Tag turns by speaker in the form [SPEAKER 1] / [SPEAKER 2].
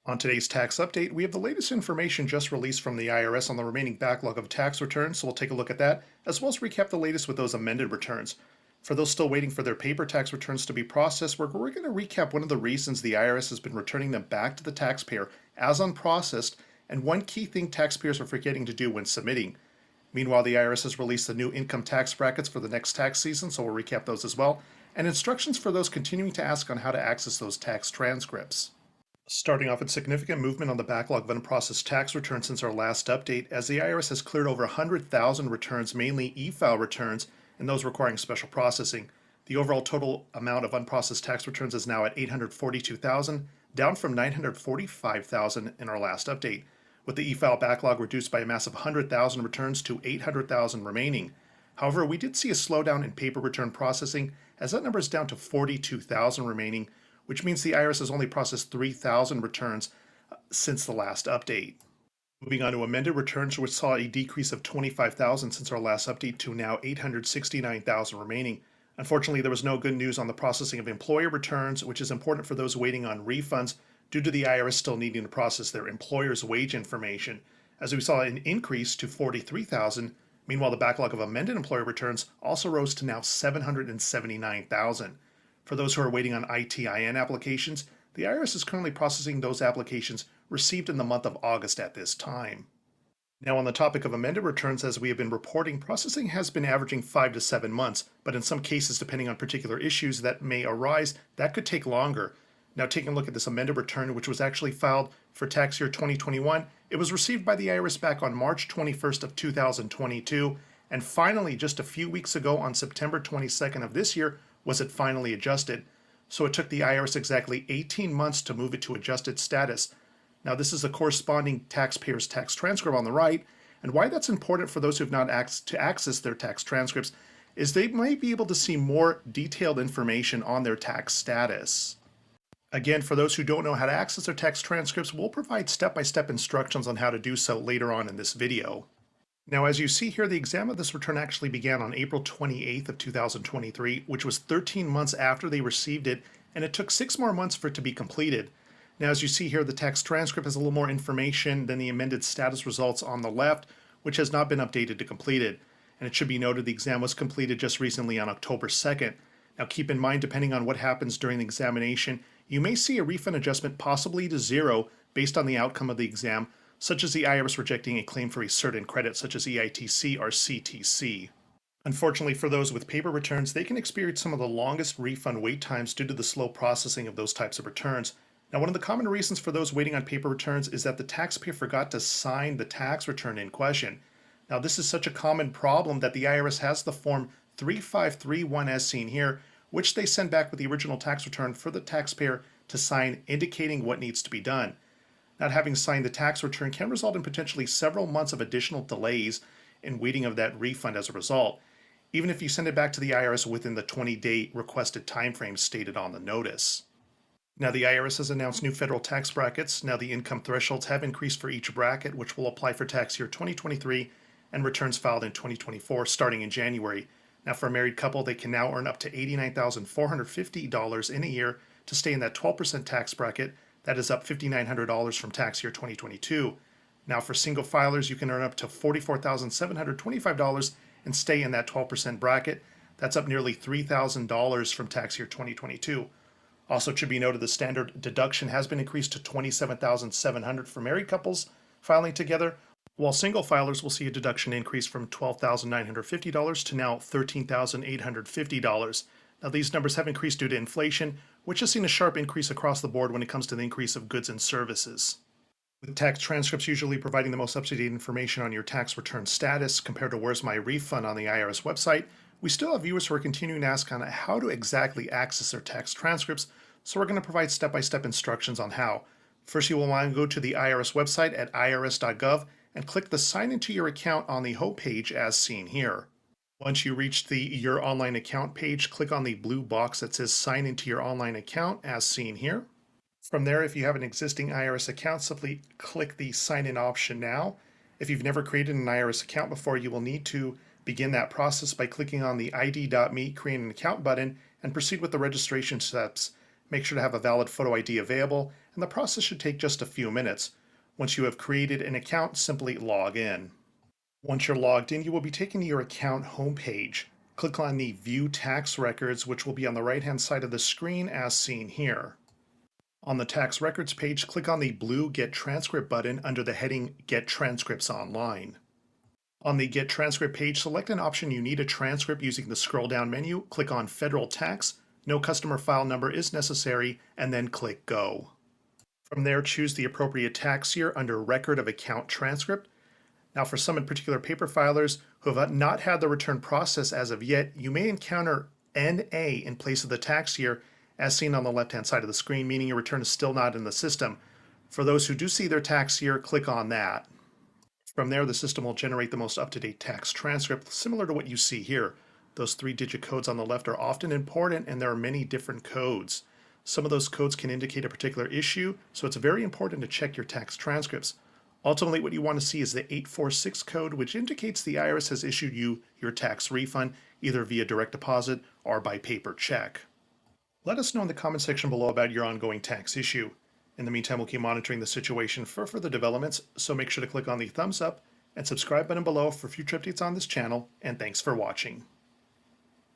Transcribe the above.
[SPEAKER 1] On today's tax update, we have the latest information just released from the IRS on the remaining backlog of tax returns, so we'll take a look at that, as well as recap the latest with those amended returns. For those still waiting for their paper tax returns to be processed, we're going to recap one of the reasons the IRS has been returning them back to the taxpayer as unprocessed, and one key thing taxpayers are forgetting to do when submitting. Meanwhile, the IRS has released the new income tax brackets for the next tax season, so we'll recap those as well, and instructions for those continuing to ask on how to access those tax transcripts. Starting off with significant movement on the backlog of unprocessed tax returns since our last update, as the IRS has cleared over 100,000 returns, mainly e-file returns, and those requiring special processing. The overall total amount of unprocessed tax returns is now at 842,000, down from 945,000 in our last update, with the e-file backlog reduced by a massive 100,000 returns to 800,000 remaining. However, we did see a slowdown in paper return processing, as that number is down to 42,000 remaining, which means the IRS has only processed 3,000 returns since the last update. Moving on to amended returns, which saw a decrease of 25,000 since our last update to now 869,000 remaining. Unfortunately, there was no good news on the processing of employer returns, which is important for those waiting on refunds due to the IRS still needing to process their employer's wage information, as we saw an increase to 43,000. Meanwhile, the backlog of amended employer returns also rose to now 779,000. For those who are waiting on ITIN applications, the IRS is currently processing those applications received in the month of August at this time. Now, on the topic of amended returns, as we have been reporting, processing has been averaging 5 to 7 months, but in some cases, depending on particular issues that may arise, that could take longer. Now, taking a look at this amended return, which was actually filed for tax year 2021, it was received by the IRS back on March 21st of 2022, and finally, just a few weeks ago on September 22nd of this year, was it finally adjusted. So it took the IRS exactly 18 months to move it to adjusted status. Now, this is the corresponding taxpayer's tax transcript on the right, and why that's important for those who have not access their tax transcripts is they might be able to see more detailed information on their tax status. Again, for those who don't know how to access their tax transcripts, we'll provide step-by-step instructions on how to do so later on in this video. Now, as you see here, the exam of this return actually began on April 28th of 2023, which was 13 months after they received it, and it took 6 more months for it to be completed. Now, as you see here, the tax transcript has a little more information than the amended status results on the left, which has not been updated to completed. And it should be noted the exam was completed just recently on October 2nd. Now, keep in mind, depending on what happens during the examination, you may see a refund adjustment possibly to zero based on the outcome of the exam, such as the IRS rejecting a claim for a certain credit, such as EITC or CTC. Unfortunately, for those with paper returns, they can experience some of the longest refund wait times due to the slow processing of those types of returns. Now, one of the common reasons for those waiting on paper returns is that the taxpayer forgot to sign the tax return in question. Now, this is such a common problem that the IRS has the form 3531 as seen here, which they send back with the original tax return for the taxpayer to sign, indicating what needs to be done. Not having signed the tax return can result in potentially several months of additional delays in waiting of that refund as a result, even if you send it back to the IRS within the 20-day requested timeframe stated on the notice. Now, the IRS has announced new federal tax brackets. Now, the income thresholds have increased for each bracket, which will apply for tax year 2023 and returns filed in 2024 starting in January. Now, for a married couple, they can now earn up to $89,450 in a year to stay in that 12% tax bracket. That is up $5,900 from tax year 2022. Now, for single filers, you can earn up to $44,725 and stay in that 12% bracket. That's up nearly $3,000 from tax year 2022. Also, it should be noted the standard deduction has been increased to $27,700 for married couples filing together, while single filers will see a deduction increase from $12,950 to now $13,850. Now, these numbers have increased due to inflation, which has seen a sharp increase across the board when it comes to the increase of goods and services. With tax transcripts usually providing the most up-to-date information on your tax return status compared to Where's My Refund on the IRS website, we still have viewers who are continuing to ask on how to exactly access their tax transcripts, so we're going to provide step-by-step instructions on how. First, you will want to go to the IRS website at irs.gov and click the Sign into Your Account on the home page as seen here. Once you reach the Your Online Account page, click on the blue box that says Sign into Your Online Account as seen here. From there, if you have an existing IRS account, simply click the Sign In option now. If you've never created an IRS account before, you will need to begin that process by clicking on the ID.me Create an Account button and proceed with the registration steps. Make sure to have a valid photo ID available, and the process should take just a few minutes. Once you have created an account, simply log in. Once you're logged in, you will be taken to your account homepage. Click on the View Tax Records, which will be on the right-hand side of the screen as seen here. On the Tax Records page, click on the blue Get Transcript button under the heading Get Transcripts Online. On the Get Transcript page, select an option you need a transcript using the scroll-down menu, click on Federal Tax, no customer file number is necessary, and then click Go. From there, choose the appropriate tax year under Record of Account Transcript. Now, for some in particular paper filers who have not had the return process as of yet, you may encounter NA in place of the tax year as seen on the left-hand side of the screen, meaning your return is still not in the system. For those who do see their tax year, click on that. From there, the system will generate the most up-to-date tax transcript, similar to what you see here. Those 3-digit codes on the left are often important, and there are many different codes. Some of those codes can indicate a particular issue, so it's very important to check your tax transcripts. Ultimately, what you want to see is the 846 code, which indicates the IRS has issued you your tax refund, either via direct deposit or by paper check. Let us know in the comment section below about your ongoing tax issue. In the meantime, we'll keep monitoring the situation for further developments, so make sure to click on the thumbs up and subscribe button below for future updates on this channel, and thanks for watching.